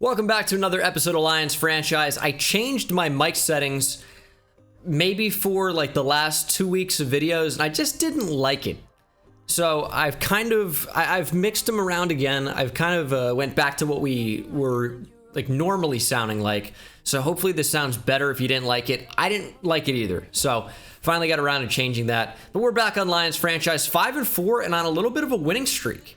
Welcome back to another episode of Lions Franchise. I changed my mic settings maybe for like the last 2 weeks of videos, and I just didn't like it. So I've mixed them around again. I've kind of went back to what we were like normally sounding like. So hopefully this sounds better if you didn't like it. I didn't like it either. So finally got around to changing that. But we're back on Lions Franchise 5-4 and on a little bit of a winning streak.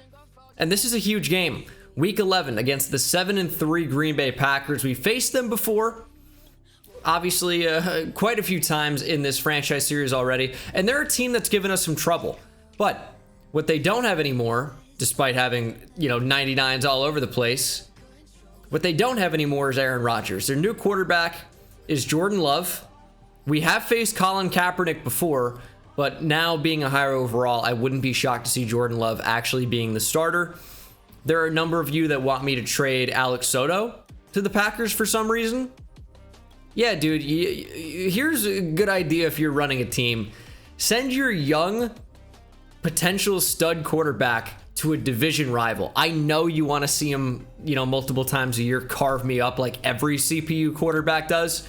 And this is a huge game. Week 11 against the 7-3 Green Bay Packers. We faced them before, obviously, quite a few times in this franchise series already. And they're a team that's given us some trouble. But what they don't have anymore, despite having, 99s all over the place, what they don't have anymore is Aaron Rodgers. Their new quarterback is Jordan Love. We have faced Colin Kaepernick before, but now being a higher overall, I wouldn't be shocked to see Jordan Love actually being the starter. There are a number of you that want me to trade Alex Soto to the Packers for some reason. Yeah, dude, here's a good idea if you're running a team. Send your young potential stud quarterback to a division rival. I know you want to see him, multiple times a year carve me up like every CPU quarterback does.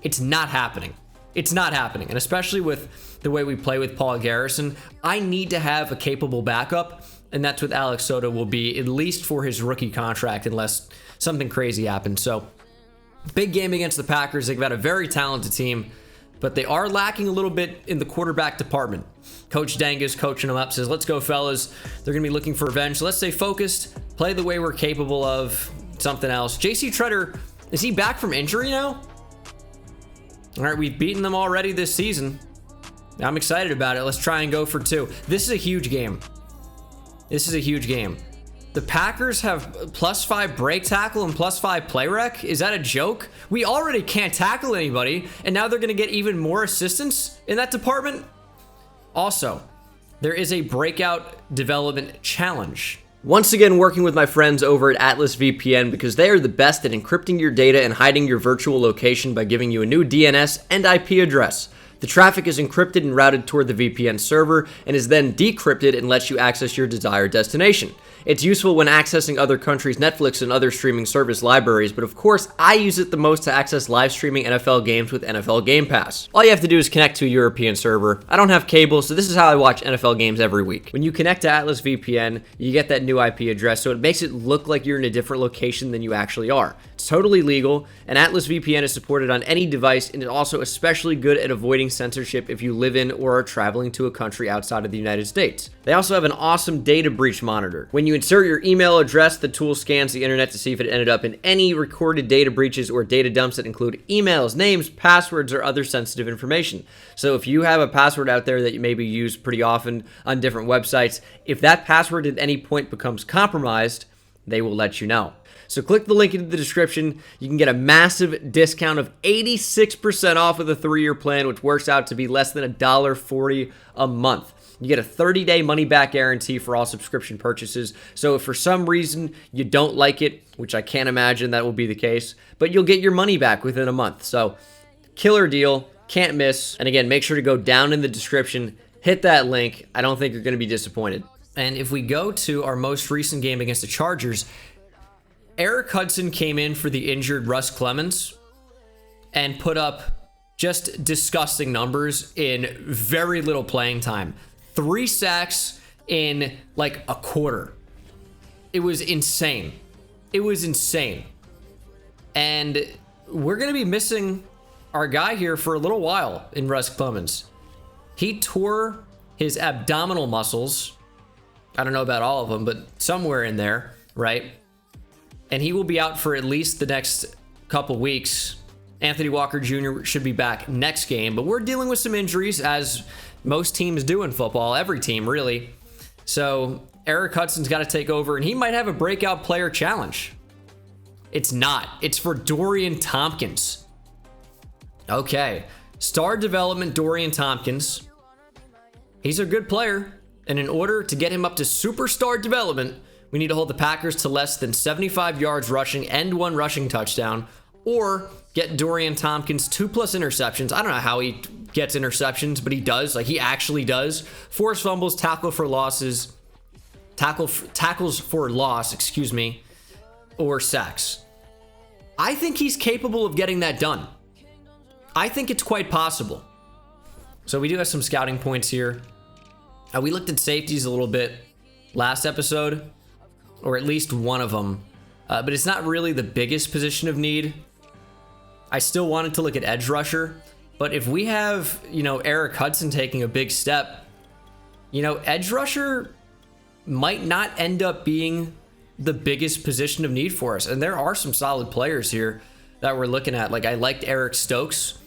It's not happening. It's not happening. And especially with the way we play with Paul Garrison, I need to have a capable backup. And that's what Alex Soto will be, at least for his rookie contract, unless something crazy happens. So, big game against the Packers. They've got a very talented team, but they are lacking a little bit in the quarterback department. Coach Dangus coaching them up, says, let's go, fellas. They're going to be looking for revenge. So let's stay focused, play the way we're capable of, something else. J.C. Treader, is he back from injury now? All right, we've beaten them already this season. I'm excited about it. Let's try and go for 2. This is a huge game. This is a huge game. The Packers have +5 break tackle and +5 play rec. Is that a joke? We already can't tackle anybody, and now they're going to get even more assistance in that department. Also, there is a breakout development challenge. Once again, working with my friends over at Atlas VPN because they are the best at encrypting your data and hiding your virtual location by giving you a new DNS and IP address. The traffic is encrypted and routed toward the VPN server and is then decrypted and lets you access your desired destination. It's useful when accessing other countries' Netflix and other streaming service libraries, but of course, I use it the most to access live streaming NFL games with NFL Game Pass. All you have to do is connect to a European server. I don't have cable, so this is how I watch NFL games every week. When you connect to Atlas VPN, you get that new IP address, so it makes it look like you're in a different location than you actually are. It's totally legal, and Atlas VPN is supported on any device, and it's also especially good at avoiding censorship if you live in or are traveling to a country outside of the United States. They also have an awesome data breach monitor. When you insert your email address, the tool scans the internet to see if it ended up in any recorded data breaches or data dumps that include emails, names, passwords, or other sensitive information. So if you have a password out there that you maybe use pretty often on different websites, if that password at any point becomes compromised, they will let you know. So click the link in the description. You can get a massive discount of 86% off with a 3-year plan, which works out to be less than $1.40 a month. You get a 30-day money-back guarantee for all subscription purchases. So if for some reason you don't like it, which I can't imagine that will be the case, but you'll get your money back within a month. So killer deal, can't miss. And again, make sure to go down in the description, hit that link. I don't think you're going to be disappointed. And if we go to our most recent game against the Chargers, Eric Hudson came in for the injured Russ Clemens and put up just disgusting numbers in very little playing time. 3 sacks in like a quarter. It was insane. It was insane. And we're going to be missing our guy here for a little while in Russ Clemens. He tore his abdominal muscles. I don't know about all of them, but somewhere in there, right? And he will be out for at least the next couple weeks. Anthony Walker Jr. should be back next game, but we're dealing with some injuries, as most teams do in football, every team really. So Eric Hudson's got to take over, and he might have a breakout player challenge. It's not. It's for Dorian Tompkins. Okay. Star development Dorian Tompkins. He's a good player, and in order to get him up to superstar development, we need to hold the Packers to less than 75 yards rushing and 1 rushing touchdown, or get Dorian Tompkins 2+ interceptions. I don't know how he gets interceptions, but he does. Like, he actually does. Forced fumbles, tackles for loss, or sacks. I think he's capable of getting that done. I think it's quite possible. So we do have some scouting points here. We looked at safeties a little bit last episode, or at least one of them, but it's not really the biggest position of need. I still wanted to look at edge rusher, but if we have, you know, Eric Hudson taking a big step, you know, edge rusher might not end up being the biggest position of need for us. And there are some solid players here that we're looking at. Like, I liked Eric Stokes.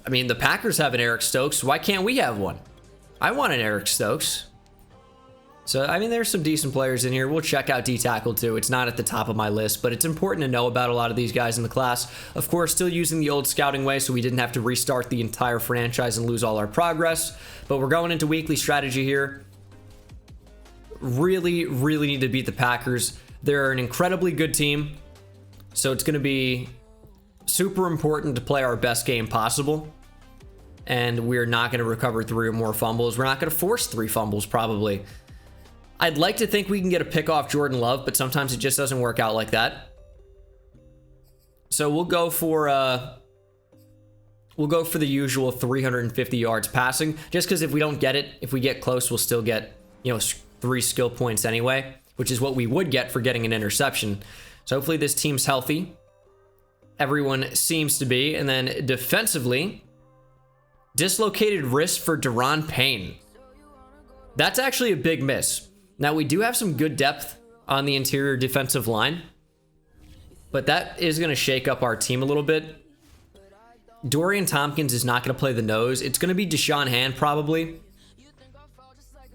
I mean, the Packers have an Eric Stokes. Why can't we have one? I want an Eric Stokes. So, I mean, there's some decent players in here. We'll check out D-tackle too. It's not at the top of my list, but it's important to know about a lot of these guys in the class. Of course, still using the old scouting way, so we didn't have to restart the entire franchise and lose all our progress. But we're going into weekly strategy here. Really, really need to beat the Packers. They're an incredibly good team, so it's going to be super important to play our best game possible. And we're not going to recover 3 or more fumbles. We're not going to force 3 fumbles, probably. I'd like to think we can get a pick off Jordan Love, but sometimes it just doesn't work out like that. So we'll go for the usual 350 yards passing, just because if we don't get it, if we get close, we'll still get, you know, 3 skill points anyway, which is what we would get for getting an interception. So hopefully this team's healthy. Everyone seems to be. And then defensively, dislocated wrist for Daron Payne. That's actually a big miss. Now, we do have some good depth on the interior defensive line, but that is going to shake up our team a little bit. Dorian Tompkins is not going to play the nose. It's going to be Deshaun Hand, probably.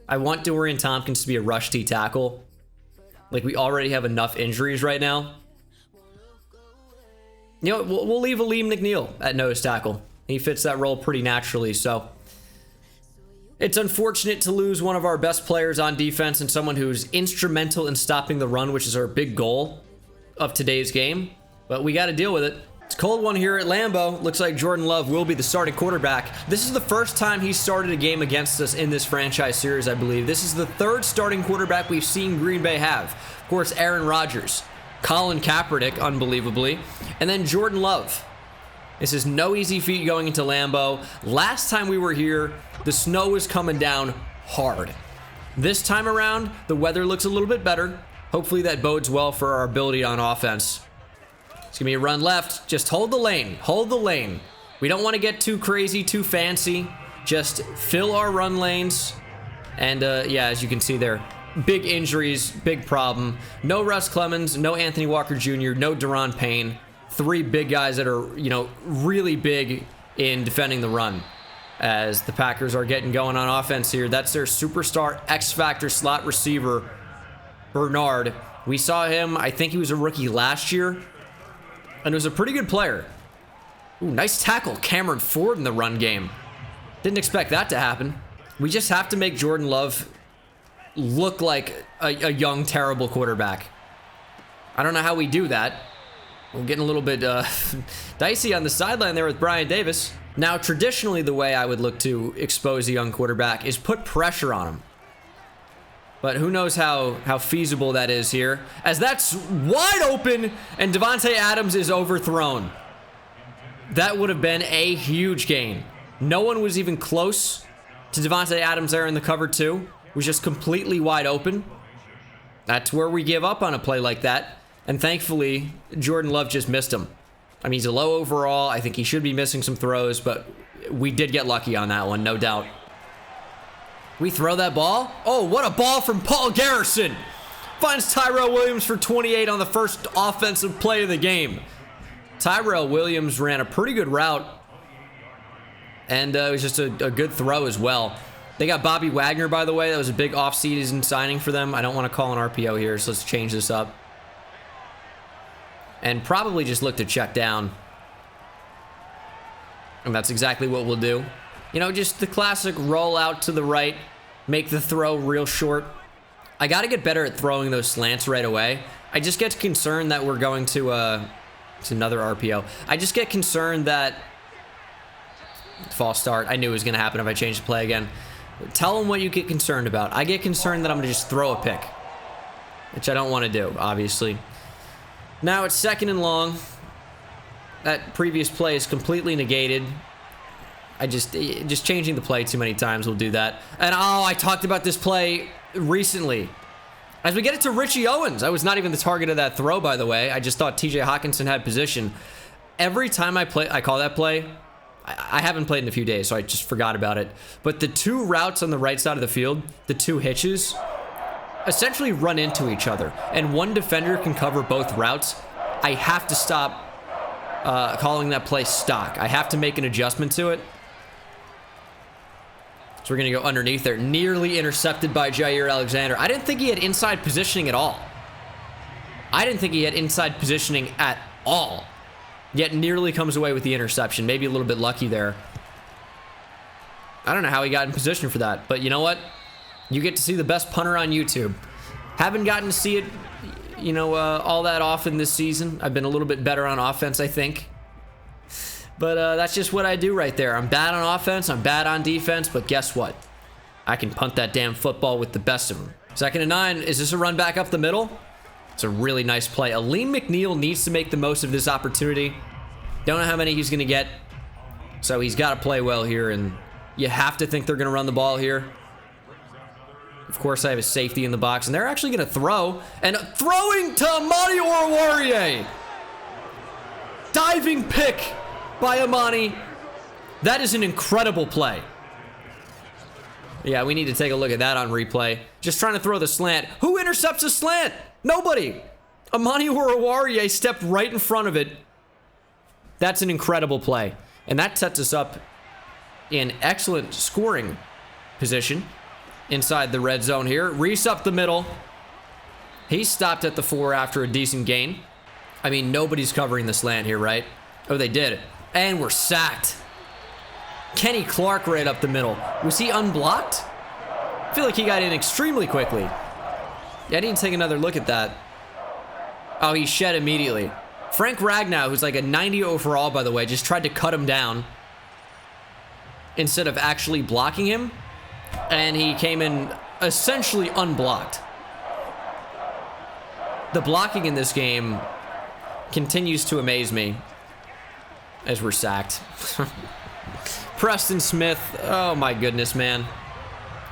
I want Dorian Tompkins to be a rush D tackle. Like, we already have enough injuries right now. You know, we'll leave Aleem McNeil at nose tackle. He fits that role pretty naturally, so it's unfortunate to lose one of our best players on defense and someone who's instrumental in stopping the run, which is our big goal of today's game, but we got to deal with it. It's a cold one here at Lambeau. Looks like Jordan Love will be the starting quarterback. This is the first time he started a game against us in this franchise series, I believe. This is the 3rd starting quarterback we've seen Green Bay have. Of course, Aaron Rodgers, Colin Kaepernick, unbelievably, and then Jordan Love. This is no easy feat going into Lambeau. Last time we were here, the snow was coming down hard. This time around, the weather looks a little bit better. Hopefully that bodes well for our ability on offense. It's gonna be a run left. Just hold the lane. Hold the lane. We don't want to get too crazy, too fancy. Just fill our run lanes. And yeah, as you can see there, big injuries, big problem. No Russ Clemens, no Anthony Walker Jr., no Daron Payne. 3 big guys that are, you know, really big in defending the run as the Packers are getting going on offense here. That's their superstar X-Factor slot receiver, Bernard. We saw him, I think he was a rookie last year, and was a pretty good player. Ooh, nice tackle, Cameron Ford in the run game. Didn't expect that to happen. We just have to make Jordan Love look like a young, terrible quarterback. I don't know how we do that. We're getting a little bit dicey on the sideline there with Brian Davis. Now, traditionally, the way I would look to expose a young quarterback is put pressure on him. But who knows how feasible that is here, as that's wide open and Davante Adams is overthrown. That would have been a huge gain. No one was even close to Davante Adams there in the cover 2. It was just completely wide open. That's where we give up on a play like that. And thankfully, Jordan Love just missed him. I mean, he's a low overall. I think he should be missing some throws, but we did get lucky on that one, no doubt. We throw that ball. Oh, what a ball from Paul Garrison. Finds Tyrell Williams for 28 on the first offensive play of the game. Tyrell Williams ran a pretty good route, and it was just a good throw as well. They got Bobby Wagner, by the way. That was a big off-season signing for them. I don't want to call an RPO here, so let's change this up. And probably just look to check down. And that's exactly what we'll do. You know, just the classic roll out to the right, make the throw real short. I got to get better at throwing those slants right away. I just get concerned that we're going to, it's another RPO. I just get concerned that, false start. I knew it was going to happen if I changed the play again. Tell them what you get concerned about. I get concerned that I'm going to just throw a pick, which I don't want to do, obviously. Now it's 2nd and long. That previous play is completely negated. Just changing the play too many times will do that. And oh, I talked about this play recently. As we get it to Richie Owens, I was not even the target of that throw, by the way. I just thought TJ Hawkinson had position. Every time I call that play, I haven't played in a few days, so I just forgot about it. But the two routes on the right side of the field, the two hitches, essentially run into each other. And one defender can cover both routes. I have to stop calling that play stock. I have to make an adjustment to it. So we're going to go underneath there. Nearly intercepted by Jair Alexander. I didn't think he had inside positioning at all. Yet nearly comes away with the interception. Maybe a little bit lucky there. I don't know how he got in position for that. But you know what? You get to see the best punter on YouTube. Haven't gotten to see it, you know, all that often this season. I've been a little bit better on offense, I think. But that's just what I do right there. I'm bad on offense. I'm bad on defense. But guess what? I can punt that damn football with the best of them. 2nd and 9. Is this a run back up the middle? It's a really nice play. Aleem McNeil needs to make the most of this opportunity. Don't know how many he's going to get. So he's got to play well here. And you have to think they're going to run the ball here. Of course, I have a safety in the box. And they're actually going to throw. And throwing to Amani Oruwariye. Diving pick by Amani. That is an incredible play. Yeah, we need to take a look at that on replay. Just trying to throw the slant. Who intercepts a slant? Nobody. Amani Oruwariye stepped right in front of it. That's an incredible play. And that sets us up in excellent scoring position inside the red zone here. Reese up the middle. He stopped at the 4 after a decent gain. I mean, nobody's covering the slant here, right? Oh, they did. And we're sacked. Kenny Clark right up the middle. Was he unblocked? I feel like he got in extremely quickly. Yeah, I didn't take another look at that. Oh, he shed immediately. Frank Ragnow, who's like a 90 overall, by the way, just tried to cut him down instead of actually blocking him. And he came in essentially unblocked. The blocking in this game continues to amaze me as we're sacked. Preston Smith, oh my goodness, man.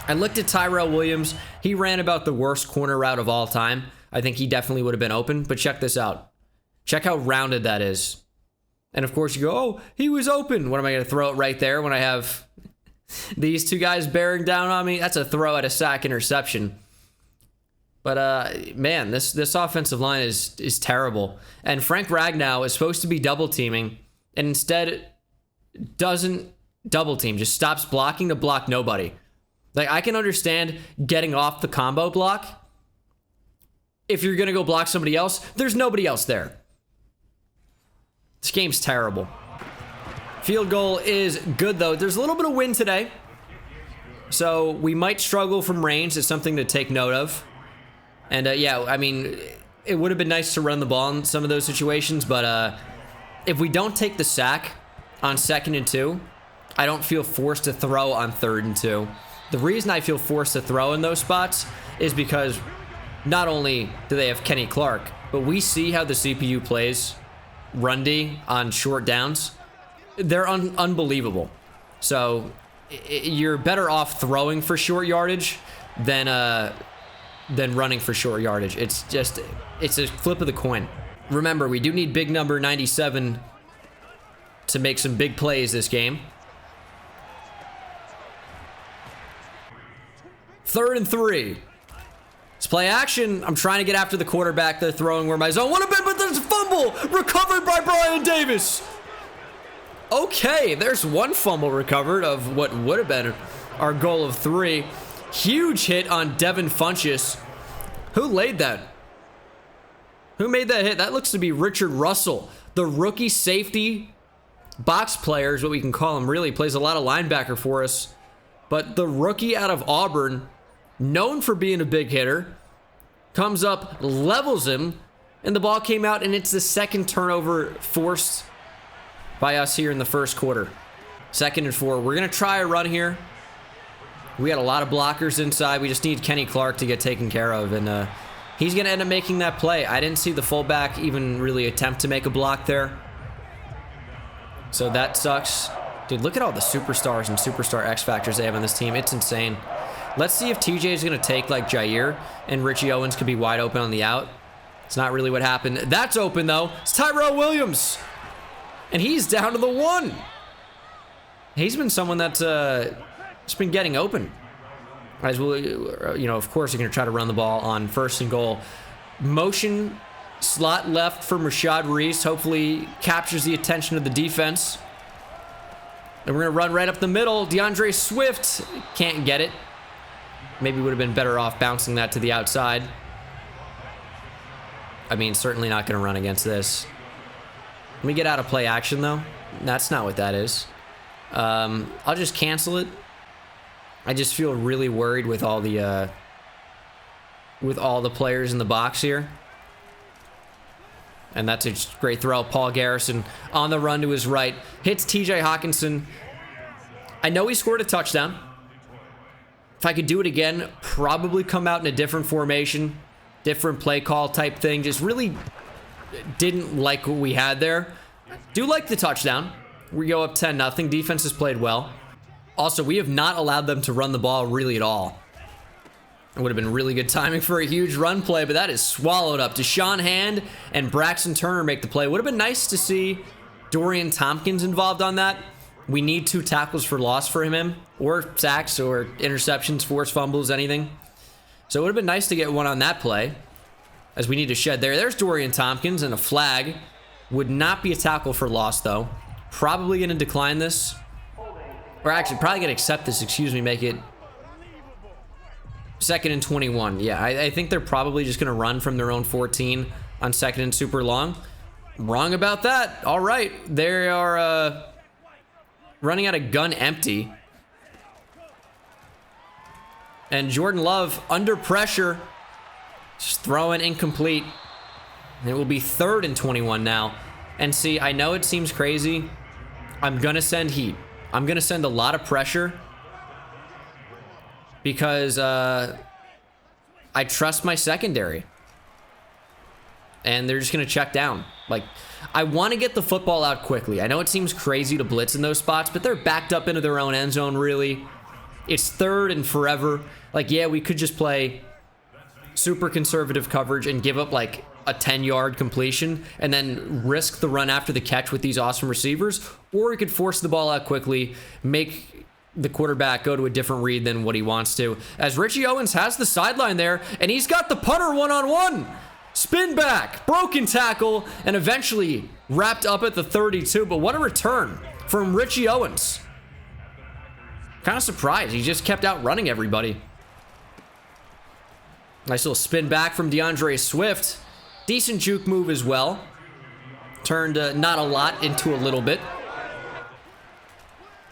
I looked at Tyrell Williams. He ran about the worst corner route of all time. I think he definitely would have been open, but check this out. Check how rounded that is. And of course you go, oh, he was open. What am I going to throw it right there when I have these two guys bearing down on me? That's a throw at a sack interception. But, man, this offensive line is terrible. And Frank Ragnow is supposed to be double teaming and instead doesn't double team, just stops blocking to block nobody. Like, I can understand getting off the combo block. If you're going to go block somebody else, there's nobody else there. This game's terrible. Field goal is good, though. There's a little bit of wind today, so we might struggle from range. It's something to take note of. And, yeah, I mean, it would have been nice to run the ball in some of those situations, but if we don't take the sack on 2nd and 2, I don't feel forced to throw on 3rd and 2. The reason I feel forced to throw in those spots is because not only do they have Kenny Clark, but we see how the CPU plays run D on short downs. They're unbelievable. So you're better off throwing for short yardage than running for short yardage. It's a flip of the coin. Remember, we do need big number 97 to make some big plays this game. 3rd and 3. Let's play action. I'm trying to get after the quarterback. They're throwing where my zone would have been, but there's a fumble recovered by Brian Davis. Okay, there's one fumble recovered of what would have been our goal of 3. Huge hit on Devin Funchess. Who laid that? Who made that hit? That looks to be Richard Russell, the rookie safety box player is what we can call him. Really plays a lot of linebacker for us. But the rookie out of Auburn, known for being a big hitter, comes up, levels him, and the ball came out, and it's the 2nd turnover forced by us here in the 1st quarter. 2nd and 4. We're going to try a run here. We got a lot of blockers inside. We just need Kenny Clark to get taken care of, and he's going to end up making that play. I didn't see the fullback even really attempt to make a block there. So that sucks. Dude, look at all the superstars and superstar X Factors they have on this team. It's insane. Let's see if TJ is going to take like Jair and Richie Owens could be wide open on the out. It's not really what happened. That's open though. It's Tyrell Williams. And he's down to the 1. He's been someone that's just been getting open. As well, you know, of course, you're going to try to run the ball on 1st and goal. Motion slot left from Rashad Reese. Hopefully captures the attention of the defense. And we're going to run right up the middle. DeAndre Swift can't get it. Maybe would have been better off bouncing that to the outside. I mean, certainly not going to run against this. Let me get out of play action, though. That's not what that is. I'll just cancel it. I just feel really worried with all the players in the box here. And that's a great throw. Paul Garrison on the run to his right. Hits TJ Hawkinson. I know he scored a touchdown. If I could do it again, probably come out in a different formation, different play call type thing. Just really didn't like what we had there. Do like the touchdown. We go up 10-0. Defense has played well. Also, we have not allowed them to run the ball really at all. It would have been really good timing for a huge run play, but that is swallowed up. Deshaun Hand and Braxton Turner make the play. Would have been nice to see Dorian Tompkins involved on that. We need 2 tackles for loss for him, or sacks, or interceptions, forced fumbles, anything. So it would have been nice to get one on that play, as we need to shed there. There's Dorian Tompkins, and a flag. Would not be a tackle for loss, though. Probably going to decline this. Or actually, probably going to accept this, excuse me, make it 2nd and 21. Yeah, I think they're probably just going to run from their own 14 on 2nd and super long. Wrong about that. All right, they are running out of gun empty. And Jordan Love under pressure, just throwing incomplete. It will be 3rd and 21 now. And see, I know it seems crazy. I'm going to send heat. I'm going to send a lot of pressure because I trust my secondary. And they're just going to check down. Like, I want to get the football out quickly. I know it seems crazy to blitz in those spots, but they're backed up into their own end zone, really. It's 3rd and forever. Like, yeah, we could just play super conservative coverage and give up, like, a 10-yard completion and then risk the run after the catch with these awesome receivers, or we could force the ball out quickly, make the quarterback go to a different read than what he wants to. As Richie Owens has the sideline there, and he's got the punter one-on-one. Spin back, broken tackle, and eventually wrapped up at the 32. But what a return from Richie Owens. Kind of surprised. He just kept outrunning everybody. Nice little spin back from DeAndre Swift. Decent juke move as well. Turned not a lot into a little bit.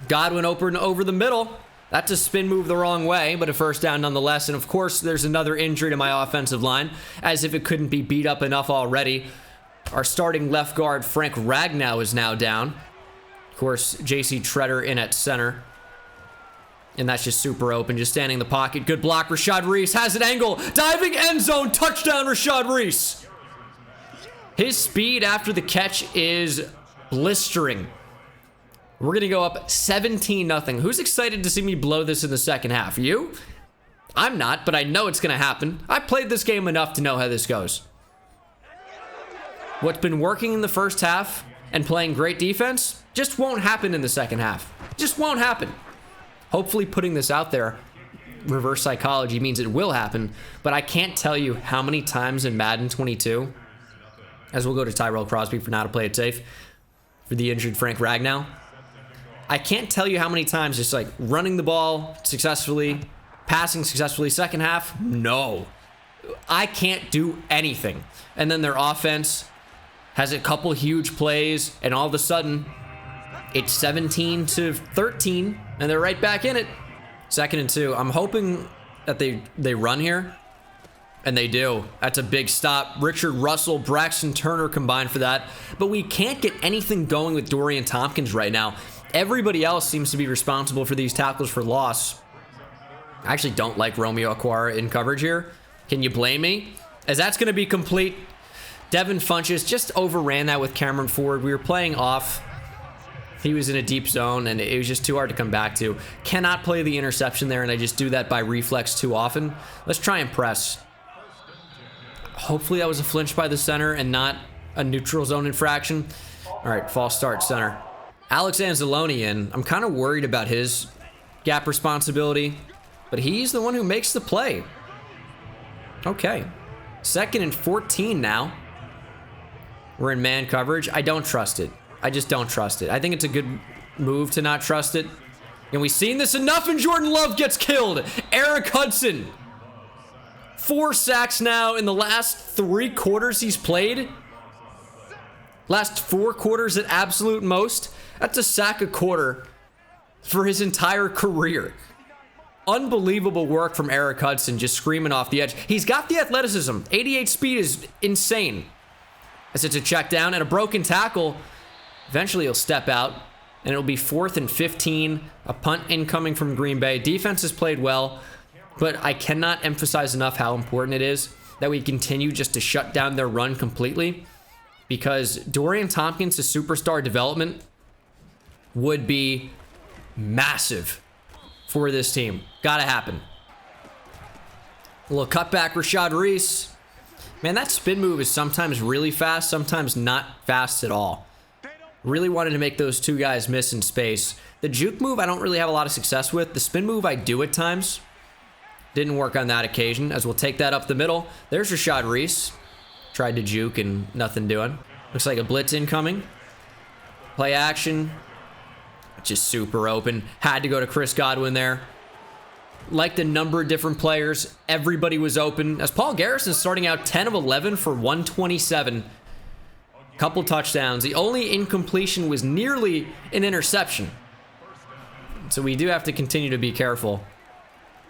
Godwin open over the middle. That's a spin move the wrong way, but a first down nonetheless. And of course, there's another injury to my offensive line, as if it couldn't be beat up enough already. Our starting left guard, Frank Ragnow, is now down. Of course, J.C. Treader in at center. And that's just super open, just standing in the pocket. Good block, Rashad Reese has an angle. Diving end zone, touchdown, Rashad Reese. His speed after the catch is blistering. We're going to go up 17-0. Who's excited to see me blow this in the second half? You? I'm not, but I know it's going to happen. I played this game enough to know how this goes. What's been working in the first half and playing great defense just won't happen in the second half. Just won't happen. Hopefully putting this out there, reverse psychology, means it will happen, but I can't tell you how many times in Madden 22, as we'll go to Tyrell Crosby for now to play it safe, for the injured Frank Ragnow. I can't tell you how many times just like running the ball successfully, passing successfully. Second half, no. I can't do anything. And then their offense has a couple huge plays, and all of a sudden, it's 17-13, and they're right back in it. 2nd and 2. I'm hoping that they run here, and they do. That's a big stop. Richard Russell, Braxton Turner combined for that. But we can't get anything going with Dorian Tompkins right now. Everybody else seems to be responsible for these tackles for loss. I actually don't like Romeo Okwara in coverage here. Can you blame me? As that's going to be complete. Devin Funchess just overran that with Cameron Ford. We were playing off He was in a deep zone, and it was just too hard to come back to. Cannot play the interception there, and I just do that by reflex too often. Let's try and press. Hopefully that was a flinch by the center and not a neutral zone infraction. All right, false start center. Alex Anzalone in. I'm kind of worried about his gap responsibility, but he's the one who makes the play. Okay. 2nd and 14 now. We're in man coverage. I don't trust it. I just don't trust it. I think it's a good move to not trust it. And we've seen this enough, and Jordan Love gets killed. Eric Hudson. 4 sacks now in the last 3 quarters he's played. Last 4 quarters at absolute most. That's a sack a quarter for his entire career. Unbelievable work from Eric Hudson, just screaming off the edge. He's got the athleticism. 88 speed is insane. As it's a check down and a broken tackle. Eventually he'll step out, and it'll be 4th and 15. A punt incoming from Green Bay. Defense has played well, but I cannot emphasize enough how important it is that we continue just to shut down their run completely, because Dorian Tompkins' superstar development would be massive for this team. Gotta happen. A little cutback, Rashad Reese. Man, that spin move is sometimes really fast, sometimes not fast at all. Really wanted to make those 2 guys miss in space. The juke move I don't really have a lot of success with. The spin move I do at times. Didn't work on that occasion, as we'll take that up the middle. There's Rashad Reese. Tried to juke and nothing doing. Looks like a blitz incoming. Play action. Just super open. Had to go to Chris Godwin there. Liked a number of different players. Everybody was open. As Paul Garrison starting out 10 of 11 for 127. Couple touchdowns. The only incompletion was nearly an interception. So we do have to continue to be careful.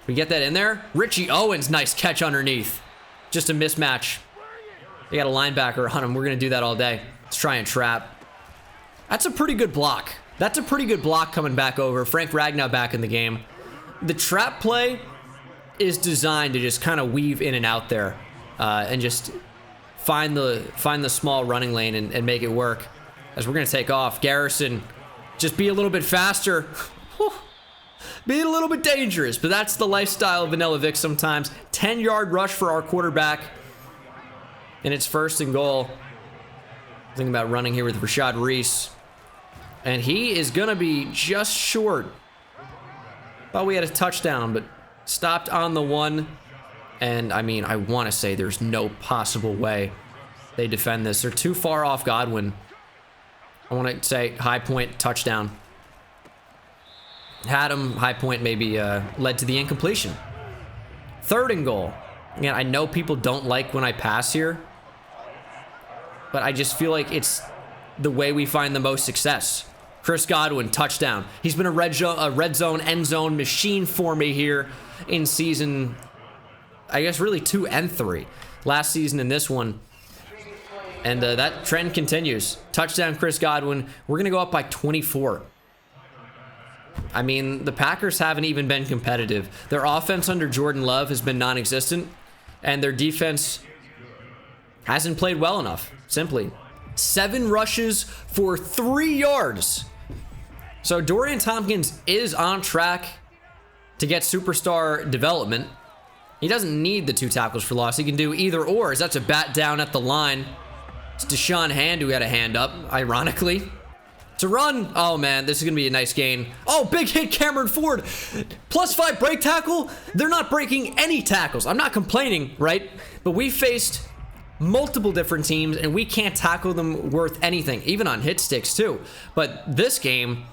We get that in there. Richie Owens, nice catch underneath. Just a mismatch. They got a linebacker on him. We're going to do that all day. Let's try and trap. That's a pretty good block. That's a pretty good block coming back over. Frank Ragnow back in the game. The trap play is designed to just kind of weave in and out there and just find the small running lane and make it work. As we're going to take off. Garrison, just be a little bit faster. Be a little bit dangerous, but that's the lifestyle of Vanilla Vic sometimes. 10-yard rush for our quarterback. And it's 1st and goal. Thinking about running here with Rashad Reese. And he is going to be just short. Thought we had a touchdown, but stopped on the 1. And, I mean, I want to say there's no possible way they defend this. They're too far off Godwin. I want to say high point, touchdown. Had him, high point maybe led to the incompletion. 3rd and goal. Again, I know people don't like when I pass here, but I just feel like it's the way we find the most success. Chris Godwin, touchdown. He's been a red zone, end zone machine for me here in season, I guess really 2 and 3. Last season and this one. And that trend continues. Touchdown, Chris Godwin. We're going to go up by 24. I mean, the Packers haven't even been competitive. Their offense under Jordan Love has been non-existent, and their defense hasn't played well enough, simply. 7 rushes for 3 yards. So Dorian Tompkins is on track to get superstar development. He doesn't need the 2 tackles for loss. He can do either or, as that's a bat down at the line. It's Deshaun Hand who had a hand up, ironically. To run. Oh, man, this is going to be a nice gain. Oh, big hit, Cameron Ford. +5 break tackle. They're not breaking any tackles. I'm not complaining, right? But we faced multiple different teams, and we can't tackle them worth anything, even on hit sticks, too. But this game,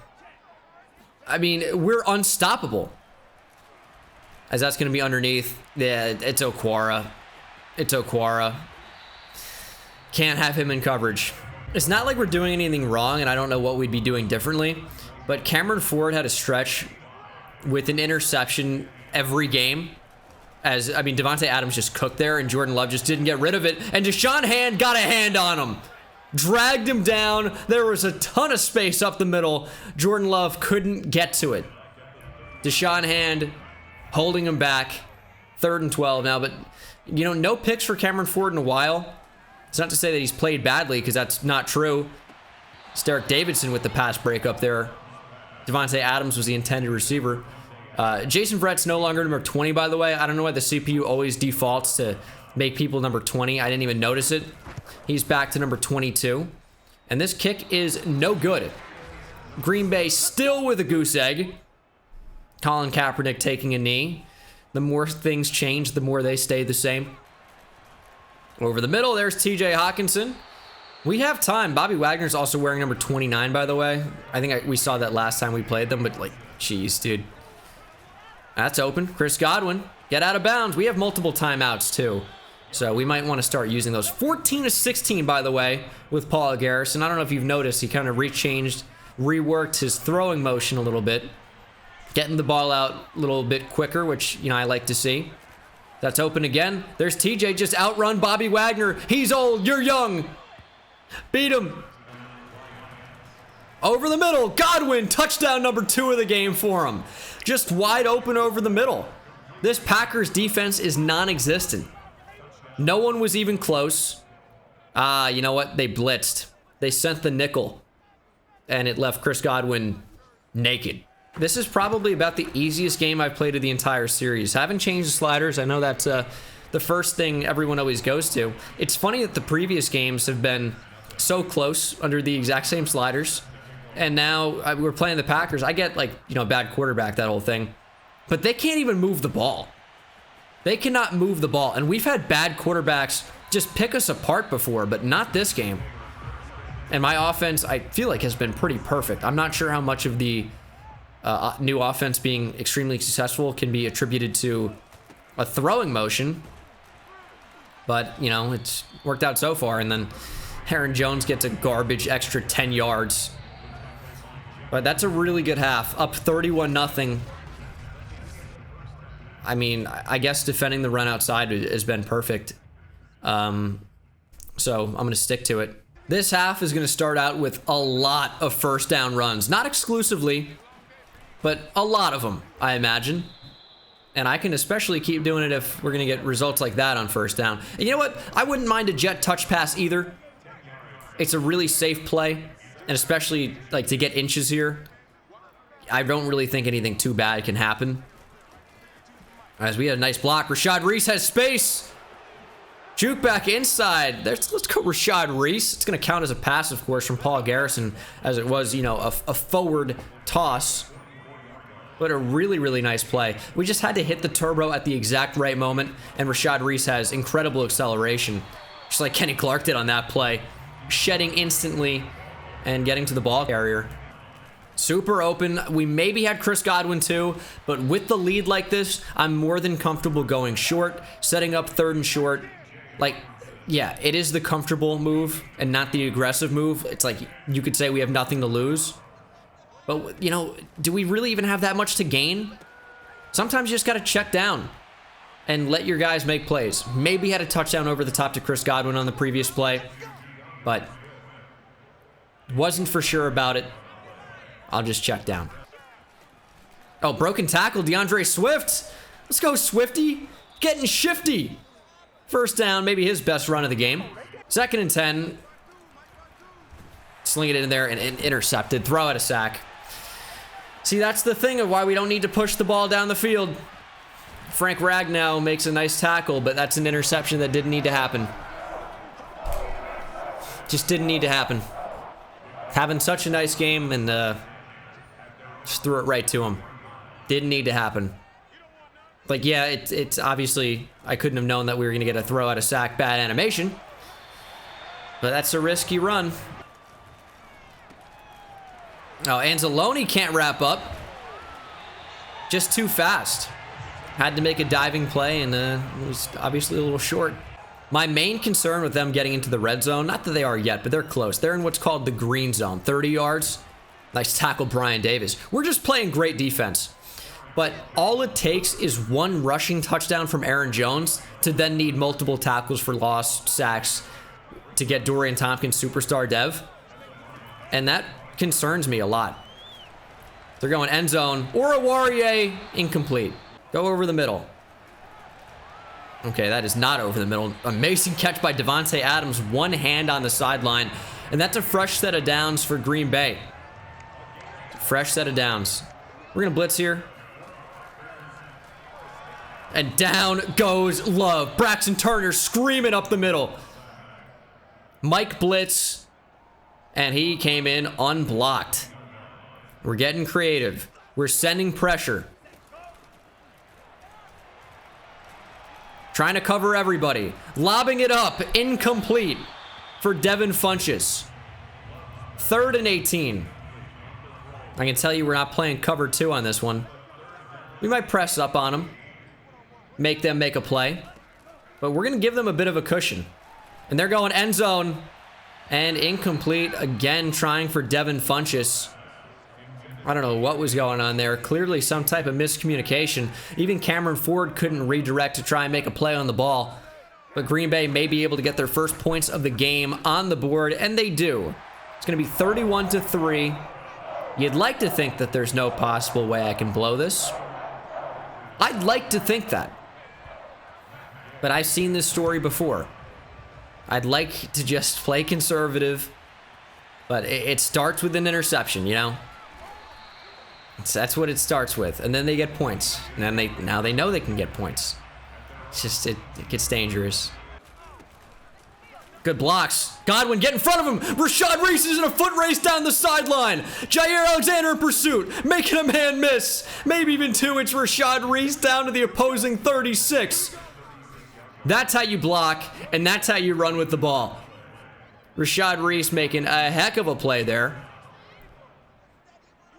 I mean, we're unstoppable. As that's going to be underneath. Yeah, it's Okwara. It's Okwara. Can't have him in coverage. It's not like we're doing anything wrong, and I don't know what we'd be doing differently, but Cameron Ford had a stretch with an interception every game. As, I mean, Devontae Adams just cooked there, and Jordan Love just didn't get rid of it, and Deshaun Hand got a hand on him. Dragged him down. There was a ton of space up the middle. Jordan Love couldn't get to it. Deshaun Hand holding him back. 3rd and 12 now, but, you know, no picks for Cameron Ford in a while. It's not to say that he's played badly, because that's not true. Derek Davidson with the pass breakup there. Devontae Adams was the intended receiver. Jason Verrett's no longer number 20, by the way. I don't know why the CPU always defaults to make people number 20. I didn't even notice it. He's back to number 22. And this kick is no good. Green Bay still with a goose egg. Colin Kaepernick taking a knee. The more things change, the more they stay the same. Over the middle, there's TJ Hawkinson. We have time. Bobby Wagner's also wearing number 29, by the way. I think we saw that last time we played them, but like, jeez, dude. That's open. Chris Godwin, get out of bounds. We have multiple timeouts, too. So we might want to start using those. 14-16, by the way, with Paul Garrison. I don't know if you've noticed, he kind of reworked his throwing motion a little bit. Getting the ball out a little bit quicker, which, you know, I like to see. That's open again. There's TJ, just outrun Bobby Wagner. He's old, you're young. Beat him. Over the middle, Godwin, touchdown number 2 of the game for him. Just wide open over the middle. This Packers defense is non-existent. No one was even close. You know what? They blitzed. They sent the nickel. And it left Chris Godwin naked. This is probably about the easiest game I've played of the entire series. Haven't changed the sliders. I know that's the first thing everyone always goes to. It's funny that the previous games have been so close under the exact same sliders. And now we're playing the Packers. I get, like, you know, bad quarterback, that whole thing. But they can't even move the ball. They cannot move the ball. And we've had bad quarterbacks just pick us apart before, but not this game. And my offense, I feel like, has been pretty perfect. I'm not sure how much of the new offense being extremely successful can be attributed to a throwing motion. But, you know, it's worked out so far. And then Aaron Jones gets a garbage extra 10 yards. But that's a really good half. Up 31-0. I mean, I guess defending the run outside has been perfect. So I'm going to stick to it. This half is going to start out with a lot of first down runs. Not exclusively, but a lot of them, I imagine. And I can especially keep doing it if we're going to get results like that on first down. And you know what? I wouldn't mind a jet touch pass either. It's a really safe play. And especially, like, to get inches here, I don't really think anything too bad can happen. As we had a nice block. Rashad Reese has space. Juke back inside. Let's go Rashad Reese. It's going to count as a pass, of course, from Paul Garrison, as it was, you know, a forward toss. But a really, really nice play. We just had to hit the turbo at the exact right moment, and Rashad Reese has incredible acceleration. Just like Kenny Clark did on that play. Shedding instantly and getting to the ball carrier. Super open. We maybe had Chris Godwin too, but with the lead like this, I'm more than comfortable going short, setting up 3rd and short. Like, yeah, it is the comfortable move and not the aggressive move. It's like, you could say we have nothing to lose. But, you know, do we really even have that much to gain? Sometimes you just got to check down and let your guys make plays. Maybe had a touchdown over the top to Chris Godwin on the previous play, but wasn't for sure about it. I'll just check down. Oh, broken tackle, DeAndre Swift. Let's go, Swifty. Getting shifty. First down, maybe his best run of the game. 2nd and 10. Sling it in there and intercepted. Throw at a sack. See, that's the thing of why we don't need to push the ball down the field. Frank Ragnow makes a nice tackle, but that's an interception that didn't need to happen. Just didn't need to happen. Having such a nice game and just threw it right to him. Didn't need to happen. Like, yeah, it's obviously, I couldn't have known that we were going to get a throw out of sack, bad animation. But that's a risky run. Oh, Anzalone can't wrap up. Just too fast. Had to make a diving play, and it was obviously a little short. My main concern with them getting into the red zone, not that they are yet, but they're close. They're in what's called the green zone, 30 yards. Nice tackle, Brian Davis. We're just playing great defense. But all it takes is one rushing touchdown from Aaron Jones to then need multiple tackles for loss, sacks, to get Dorian Tompkins superstar dev. And that concerns me a lot. They're going end zone. Or a Warrior, incomplete. Go over the middle. Okay, that is not over the middle. Amazing catch by Devontae Adams. One hand on the sideline. And that's a fresh set of downs for Green Bay. Fresh set of downs. We're going to blitz here. And down goes Love. Braxton Turner screaming up the middle. Mike blitz. And he came in unblocked. We're getting creative. We're sending pressure. Trying to cover everybody. Lobbing it up. Incomplete for Devin Funchess. 3rd and 18. I can tell you we're not playing cover 2 on this one. We might press up on them. Make them make a play. But we're going to give them a bit of a cushion. And they're going end zone. And incomplete. Again, trying for Devin Funchess. I don't know what was going on there. Clearly some type of miscommunication. Even Cameron Ford couldn't redirect to try and make a play on the ball. But Green Bay may be able to get their first points of the game on the board. And they do. It's going to be 31-3. You'd like to think that there's no possible way I can blow this. I'd like to think that. But I've seen this story before. I'd like to just play conservative. But it starts with an interception, you know? That's what it starts with. And then they get points. And then now they know they can get points. It's just, it gets dangerous. Good blocks. Godwin, get in front of him. Rashad Reese is in a foot race down the sideline. Jair Alexander in pursuit, making a man miss. Maybe even 2. It's Rashad Reese down to the opposing 36. That's how you block, and that's how you run with the ball. Rashad Reese making a heck of a play there.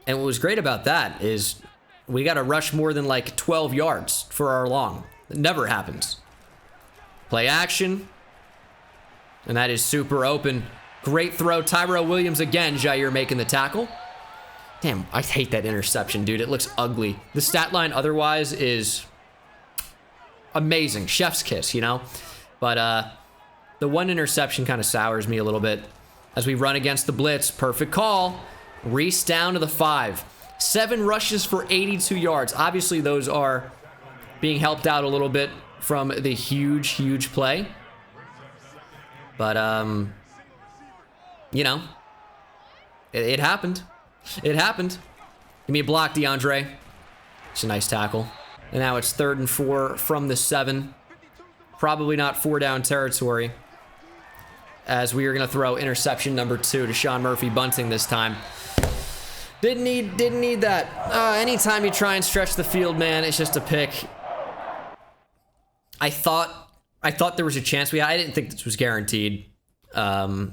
And what was great about that is we got to rush more than like 12 yards for our long. It never happens. Play action. And that is super open. Great throw. Tyrell Williams again. Jair making the tackle. Damn, I hate that interception, dude. It looks ugly. The stat line otherwise is amazing. Chef's kiss, you know? But the one interception kind of sours me a little bit. As we run against the blitz. Perfect call. Reese down to the 5. 7 rushes for 82 yards. Obviously, those are being helped out a little bit from the huge play. But, you know, it happened. It happened. Give me a block, DeAndre. It's a nice tackle. And now it's 3rd and 4 from the 7. Probably not 4-down territory. As we are going to throw interception number 2 to Sean Murphy Bunting this time. Didn't need that. Anytime you try and stretch the field, man, it's just a pick. I thought there was a chance I didn't think this was guaranteed. But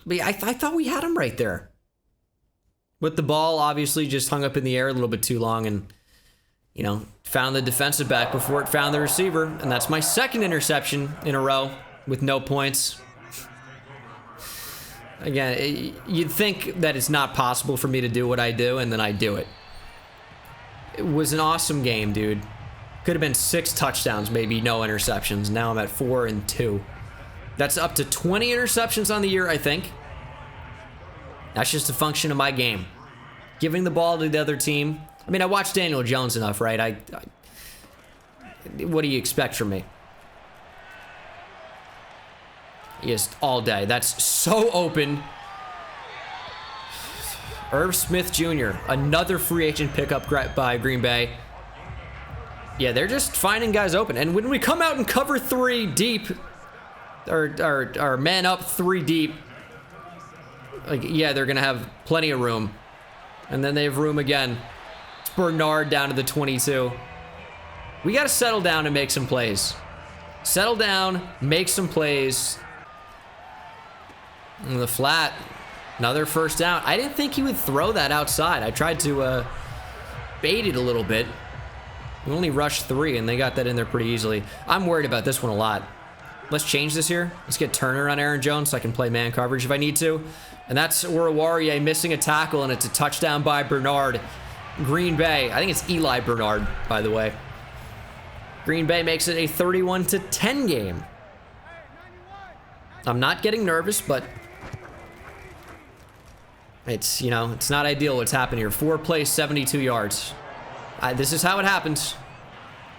yeah, I thought we had him right there. With the ball, obviously, just hung up in the air a little bit too long and, you know, found the defensive back before it found the receiver. And that's my 2nd interception in a row with no points. Again, you'd think that it's not possible for me to do what I do, and then I do it. It was an awesome game, dude. Could have been 6 touchdowns, maybe no interceptions. Now I'm at 4 and 2. That's up to 20 interceptions on the year, I think. That's just a function of my game. Giving the ball to the other team. I mean, I watched Daniel Jones enough, right? What do you expect from me? Just all day. That's so open. Irv Smith Jr., another free agent pickup by Green Bay. Yeah, they're just finding guys open. And when we come out and cover 3 deep, or man up 3 deep, like, yeah, they're going to have plenty of room. And then they have room again. It's Bernard down to the 22. We got to settle down and make some plays. Settle down, make some plays. In the flat, another first down. I didn't think he would throw that outside. I tried to bait it a little bit. We only rushed 3, and they got that in there pretty easily. I'm worried about this one a lot. Let's change this here. Let's get Turner on Aaron Jones so I can play man coverage if I need to. And that's Oruwariye missing a tackle, and it's a touchdown by Bernard. Green Bay. I think it's Eli Bernard, by the way. Green Bay makes it a 31-10 game. I'm not getting nervous, but it's, you know, it's not ideal what's happened here. 4 plays, 72 yards. This is how it happens.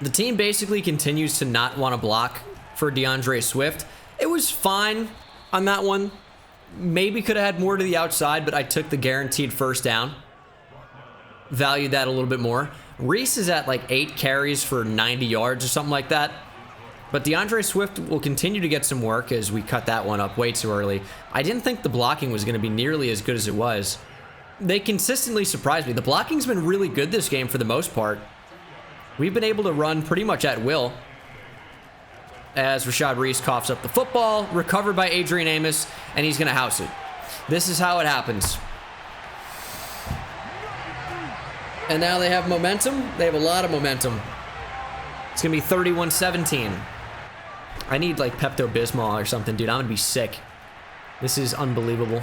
The team basically continues to not want to block for DeAndre Swift. It was fine on that one. maybe could have had more to the outside, but I took the guaranteed first down. Valued that a little bit more. Reese is at like 8 carries for 90 yards or something like that. But DeAndre Swift will continue to get some work as we cut that one up way too early. I didn't think the blocking was going to be nearly as good as it was. They consistently surprised me. The blocking's been really good this game for the most part. We've been able to run pretty much at will. As Rashad Reese coughs up the football, recovered by Adrian Amos, and he's going to house it. This is how it happens. And now they have momentum. They have a lot of momentum. It's going to be 31-17. I need like Pepto-Bismol or something, dude. I'm going to be sick. This is unbelievable.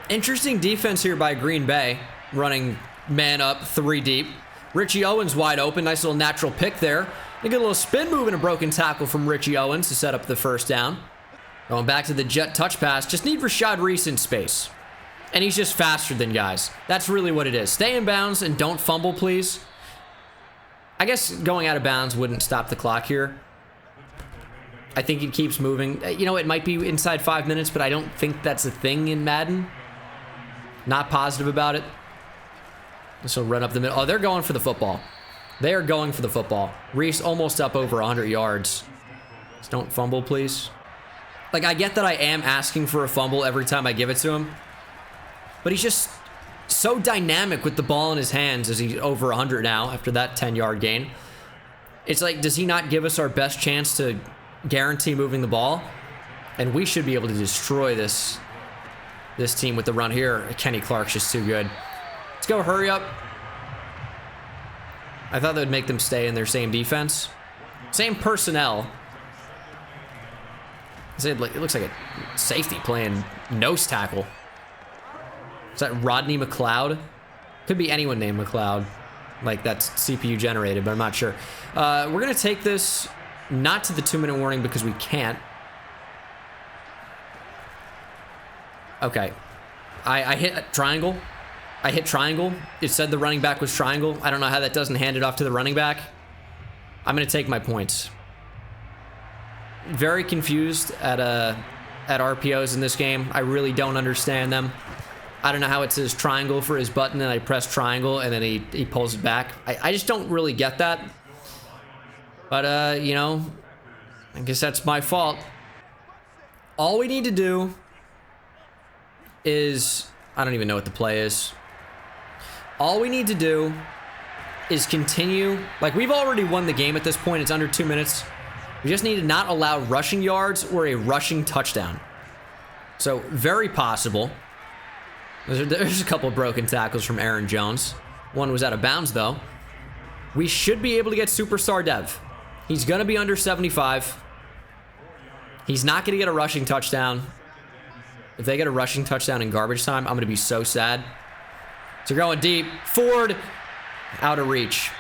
Interesting defense here by Green Bay. Running man up, 3 deep. Richie Owens wide open. Nice little natural pick there. They get a little spin move and a broken tackle from Richie Owens to set up the first down. Going back to the jet touch pass. Just need Rashad Reese in space. And he's just faster than guys. That's really what it is. Stay in bounds and don't fumble, please. I guess going out of bounds wouldn't stop the clock here. I think it keeps moving. You know, it might be inside 5 minutes, but I don't think that's a thing in Madden. Not positive about it. This will run up the middle. Oh, they're going for the football. They are going for the football. Reese almost up over 100 yards. Just don't fumble, please. Like, I get that I am asking for a fumble every time I give it to him. But he's just so dynamic with the ball in his hands as he's over 100 now after that 10-yard gain. It's like, does he not give us our best chance to guarantee moving the ball? And we should be able to destroy this team with the run here. Kenny Clark's just too good. Let's go, hurry up. I thought that would make them stay in their same defense. Same personnel. It looks like a safety playing nose tackle. Is that Rodney McLeod? Could be anyone named McLeod. Like, that's CPU generated, but I'm not sure. We're going to take this not to the 2-minute warning because we can't. Okay. I hit triangle. I hit triangle. It said the running back was triangle. I don't know how that doesn't hand it off to the running back. I'm going to take my points. Very confused at RPOs in this game. I really don't understand them. I don't know how it says triangle for his button, and I press triangle, and then he pulls it back. I just don't really get that. But, you know, I guess that's my fault. All we need to do is... I don't even know what the play is. All we need to do is continue. Like, we've already won the game at this point. It's under 2 minutes. We just need to not allow rushing yards or a rushing touchdown. So, very possible. There's a couple of broken tackles from Aaron Jones. One was out of bounds, though. We should be able to get Superstar Dev. He's going to be under 75. He's not going to get a rushing touchdown. If they get a rushing touchdown in garbage time, I'm going to be so sad. So going deep. Ford. Out of reach.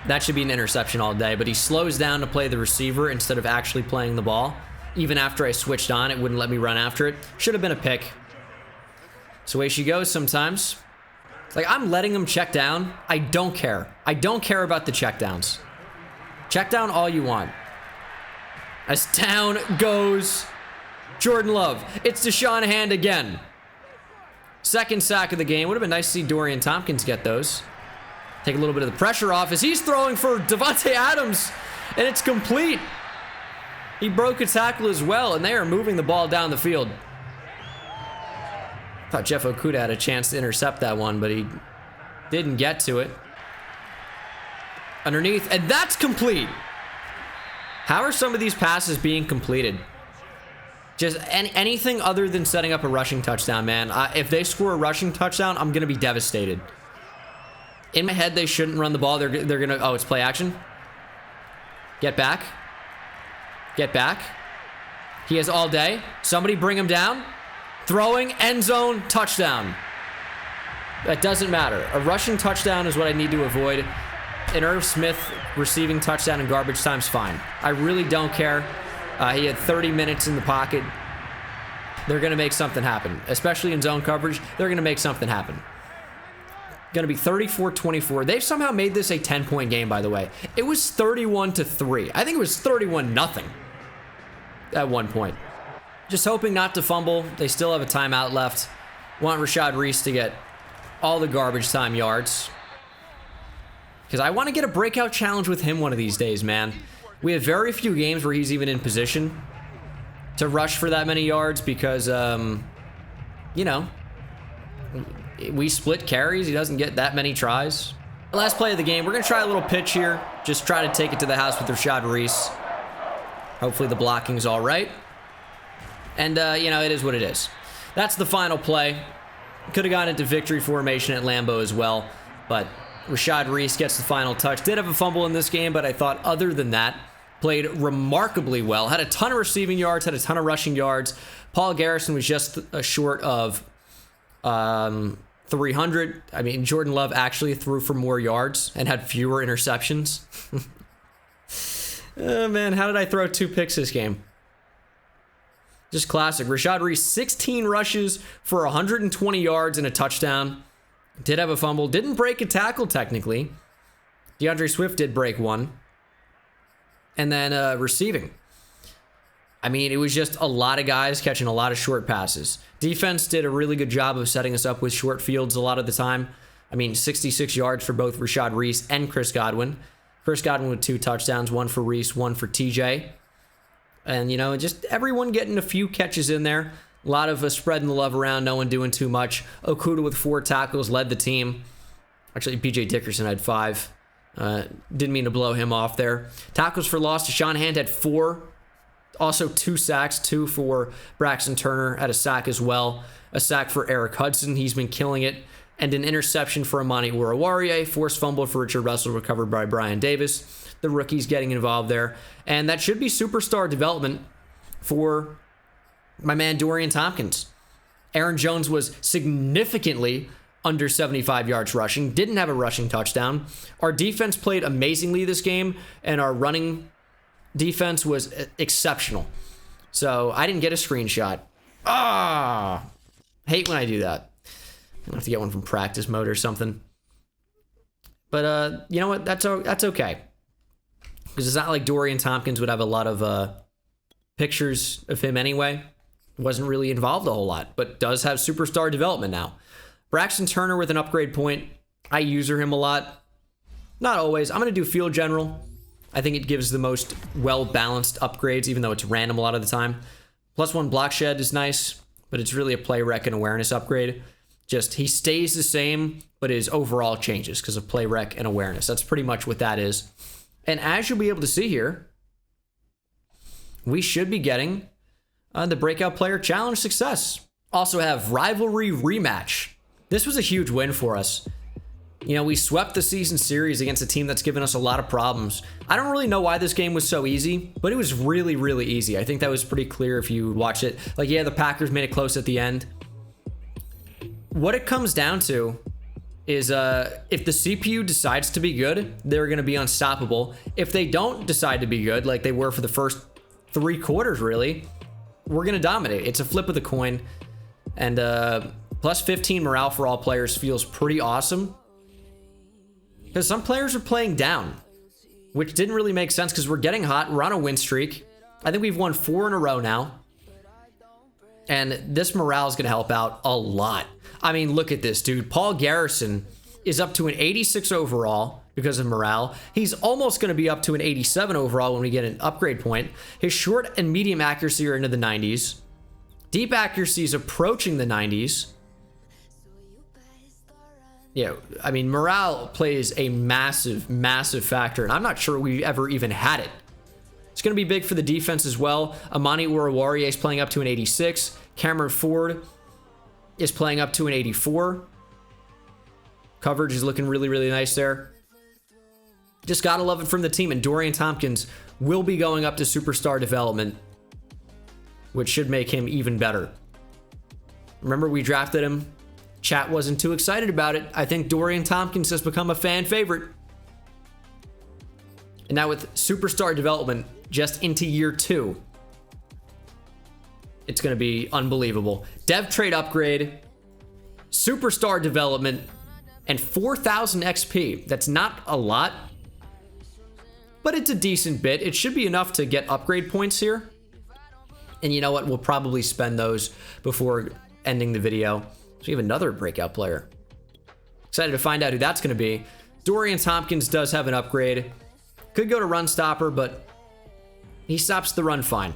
That should be an interception all day, but he slows down to play the receiver instead of actually playing the ball. Even after I switched on, it wouldn't let me run after it. Should have been a pick. So away she goes sometimes. Like, I'm letting him check down. I don't care. I don't care about the checkdowns. Check down all you want. As down goes Jordan Love. It's Deshaun Hand again. Second sack of the game. Would have been nice to see Dorian Tompkins get those. Take a little bit of the pressure off as he's throwing for Devontae Adams. And it's complete. He broke a tackle as well, and they are moving the ball down the field. I thought Jeff Okuda had a chance to intercept that one, but he didn't get to it. Underneath, and that's complete. How are some of these passes being completed? Just anything other than setting up a rushing touchdown, man. If they score a rushing touchdown, I'm going to be devastated. In my head, they shouldn't run the ball. They're going to... Oh, it's play action. Get back. Get back. He has all day. Somebody bring him down. Throwing, end zone, touchdown. That doesn't matter. A rushing touchdown is what I need to avoid. An Irv Smith receiving touchdown in garbage time's fine. I really don't care. He had 30 minutes in the pocket. They're going to make something happen. Especially in zone coverage, they're going to make something happen. Going to be 34-24. They've somehow made this a 10-point game, by the way. It was 31-3. I think it was 31-0 at one point. Just hoping not to fumble. They still have a timeout left. Want Rashad Reese to get all the garbage time yards. Because I want to get a breakout challenge with him one of these days, man. We have very few games where he's even in position to rush for that many yards because, you know, we split carries. He doesn't get that many tries. Last play of the game, we're going to try a little pitch here. Just try to take it to the house with Rashad Reese. Hopefully the blocking's all right. And, you know, it is what it is. That's the final play. Could have gone into victory formation at Lambeau as well, but Rashad Reese gets the final touch. Did have a fumble in this game, but I thought other than that, played remarkably well. Had a ton of receiving yards, had a ton of rushing yards. Paul Garrison was just short of 300. I mean, Jordan Love actually threw for more yards and had fewer interceptions. Oh, man, how did I throw 2 picks this game? Just classic. Rashad Reese, 16 rushes for 120 yards and a touchdown. Did have a fumble. Didn't break a tackle, technically. DeAndre Swift did break one. And then receiving. I mean, it was just a lot of guys catching a lot of short passes. Defense did a really good job of setting us up with short fields a lot of the time. I mean, 66 yards for both Rashad Reese and Chris Godwin. Chris Godwin with 2 touchdowns, 1 for Reese, 1 for TJ. And, you know, just everyone getting a few catches in there. A lot of spreading the love around, no one doing too much. Okuda with 4 tackles led the team. Actually, BJ Dickerson had 5. Didn't mean to blow him off there. Tackles for loss, Deshaun Hand had 4. Also 2 sacks, 2 for Braxton Turner, had a sack as well. A sack for Eric Hudson, he's been killing it. And an interception for Amani Oruwariye. Forced fumble for Richard Russell, recovered by Brian Davis. The rookies getting involved there. And that should be superstar development for my man Dorian Tompkins. Aaron Jones was significantly under 75 yards rushing. Didn't have a rushing touchdown. Our defense played amazingly this game. And our running defense was exceptional. So I didn't get a screenshot. Hate when I do that. I'll have to get one from practice mode or something. But you know what? That's okay. Because it's not like Dorian Tompkins would have a lot of pictures of him anyway. Wasn't really involved a whole lot, but does have superstar development now. Braxton Turner with an upgrade point. I user him a lot. Not always. I'm going to do field general. I think it gives the most well-balanced upgrades, even though it's random a lot of the time. +1 block shed is nice, but it's really a play rec and awareness upgrade. Just he stays the same, but his overall changes because of play rec and awareness. That's pretty much what that is. And as you'll be able to see here, we should be getting the Breakout Player Challenge success. Also have Rivalry Rematch. This was a huge win for us. You know, we swept the season series against a team that's given us a lot of problems. I don't really know why this game was so easy, but it was really, really easy. I think that was pretty clear if you watch it. Like, yeah, the Packers made it close at the end. What it comes down to is if the CPU decides to be good, they're going to be unstoppable. If they don't decide to be good, like they were for the first 3 quarters, really, we're going to dominate. It's a flip of the coin. And +15 morale for all players feels pretty awesome. Because some players are playing down, which didn't really make sense because we're getting hot. We're on a win streak. I think we've won 4 in a row now. And this morale is going to help out a lot. I mean, look at this, dude. Paul Garrison is up to an 86 overall because of morale. He's almost going to be up to an 87 overall when we get an upgrade point. His short and medium accuracy are into the 90s. Deep accuracy is approaching the 90s. Yeah, I mean, morale plays a massive, massive factor, and I'm not sure we ever even had it. It's going to be big for the defense as well. Amani Oruwariye is playing up to an 86. Cameron Ford is playing up to an 84. Coverage is looking really, really nice there. Just gotta love it from the team, and Dorian Tompkins will be going up to superstar development, which should make him even better. Remember, we drafted him. Chat wasn't too excited about it. I think Dorian Tompkins has become a fan favorite. And now with superstar development just into year 2, it's going to be unbelievable. Dev trade upgrade, superstar development, and 4,000 XP. That's not a lot, but it's a decent bit. It should be enough to get upgrade points here. And you know what? We'll probably spend those before ending the video. So we have another breakout player. Excited to find out who that's going to be. Dorian Thompkins does have an upgrade. Could go to run stopper, but he stops the run fine.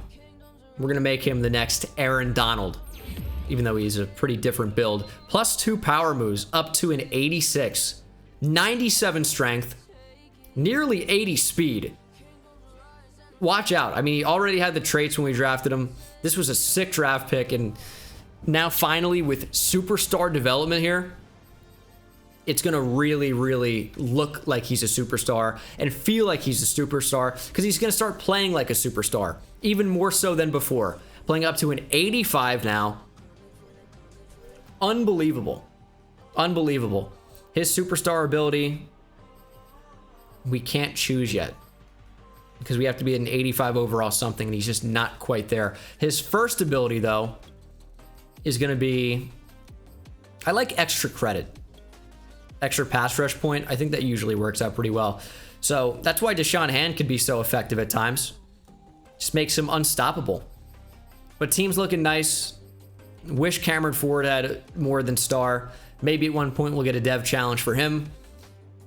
We're going to make him the next Aaron Donald, even though he's a pretty different build. +2 power moves, up to an 86. 97 strength, nearly 80 speed. Watch out. I mean, he already had the traits when we drafted him. This was a sick draft pick, and now finally with superstar development here, it's going to really, really look like he's a superstar and feel like he's a superstar because he's going to start playing like a superstar, even more so than before. Playing up to an 85 now. Unbelievable. Unbelievable. His superstar ability, we can't choose yet because we have to be at an 85 overall something, and he's just not quite there. His first ability, though, is going to be, I like extra credit. Extra pass rush point. I think that usually works out pretty well. So that's why Deshaun Hand could be so effective at times. Just makes him unstoppable. But team's looking nice. Wish Cameron Ford had more than star. Maybe at one point we'll get a dev challenge for him.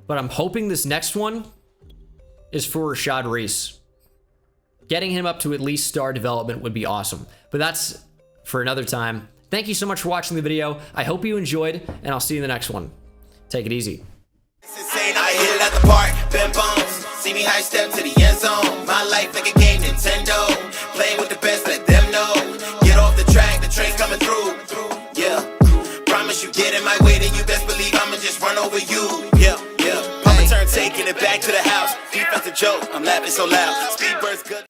But I'm hoping this next one is for Rashad Reese. Getting him up to at least star development would be awesome. But that's for another time. Thank you so much for watching the video. I hope you enjoyed, and I'll see you in the next one. Take it easy. I hit it at the park, bend bones. See me high step to the end zone. My life like a game, Nintendo. Playing with the best, let them know. Get off the track, the train's coming through. Yeah, promise you get in my way, then you best believe I'ma just run over you. Yeah, yeah. Papa turn, taking it back to the house. Defensive joke, I'm laughing so loud.